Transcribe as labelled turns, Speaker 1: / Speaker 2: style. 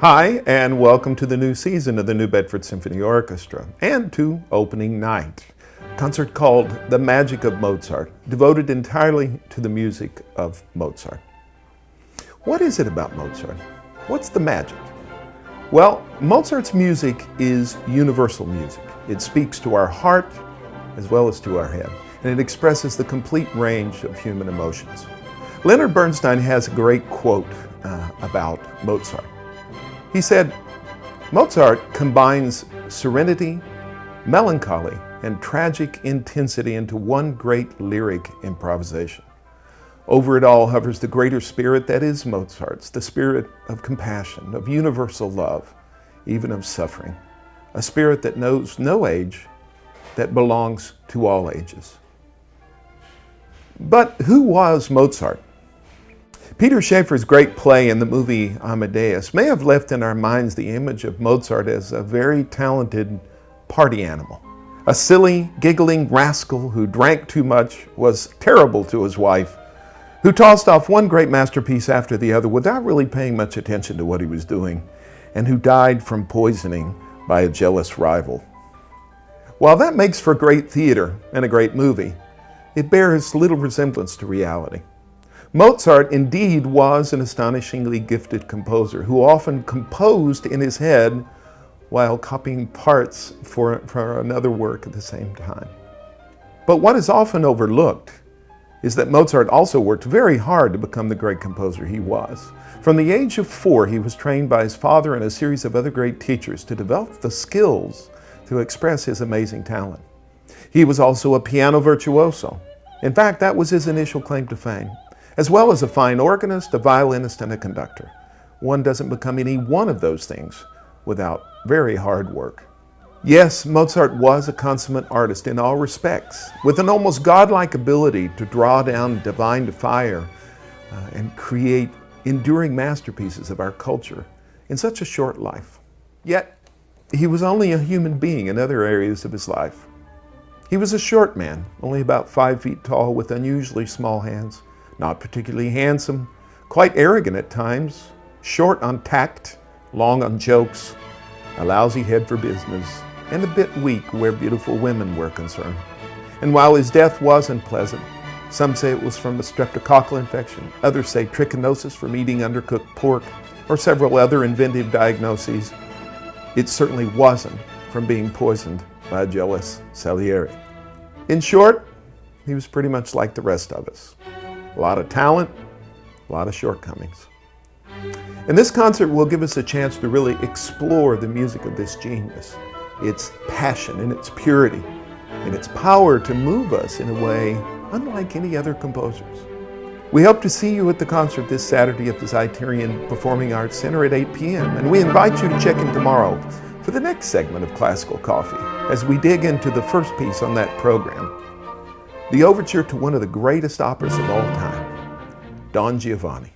Speaker 1: Hi, and welcome to the new season of the New Bedford Symphony Orchestra and to opening night, a concert called The Magic of Mozart, devoted entirely to the music of Mozart. What is it about Mozart? What's the magic? Well, Mozart's music is universal music. It speaks to our heart as well as to our head, and it expresses the complete range of human emotions. Leonard Bernstein has a great quote about Mozart. He said, "Mozart combines serenity, melancholy, and tragic intensity into one great lyric improvisation. Over it all hovers the greater spirit that is Mozart's, the spirit of compassion, of universal love, even of suffering, a spirit that knows no age, that belongs to all ages." But who was Mozart? Peter Shaffer's great play in the movie Amadeus may have left in our minds the image of Mozart as a very talented party animal. A silly, giggling rascal who drank too much, was terrible to his wife, who tossed off one great masterpiece after the other without really paying much attention to what he was doing, and who died from poisoning by a jealous rival. While that makes for great theater and a great movie, it bears little resemblance to reality. Mozart indeed was an astonishingly gifted composer who often composed in his head while copying parts for another work at the same time. But what is often overlooked is that Mozart also worked very hard to become the great composer he was. From the age of 4, he was trained by his father and a series of other great teachers to develop the skills to express his amazing talent. He was also a piano virtuoso. In fact, that was his initial claim to fame, as well as a fine organist, a violinist, and a conductor. One doesn't become any one of those things without very hard work. Yes, Mozart was a consummate artist in all respects, with an almost godlike ability to draw down divine fire and create enduring masterpieces of our culture in such a short life. Yet, he was only a human being in other areas of his life. He was a short man, only about 5 feet tall, with unusually small hands, not particularly handsome, quite arrogant at times, short on tact, long on jokes, a lousy head for business, and a bit weak where beautiful women were concerned. And while his death wasn't pleasant, some say it was from a streptococcal infection, others say trichinosis from eating undercooked pork, or several other inventive diagnoses, it certainly wasn't from being poisoned by a jealous Salieri. In short, he was pretty much like the rest of us. A lot of talent, a lot of shortcomings. And this concert will give us a chance to really explore the music of this genius, its passion and its purity, and its power to move us in a way unlike any other composers. We hope to see you at the concert this Saturday at the Zeiterion Performing Arts Center at 8 p.m. And we invite you to check in tomorrow for the next segment of Classical Coffee as we dig into the first piece on that program, the overture to one of the greatest operas of all time, Don Giovanni.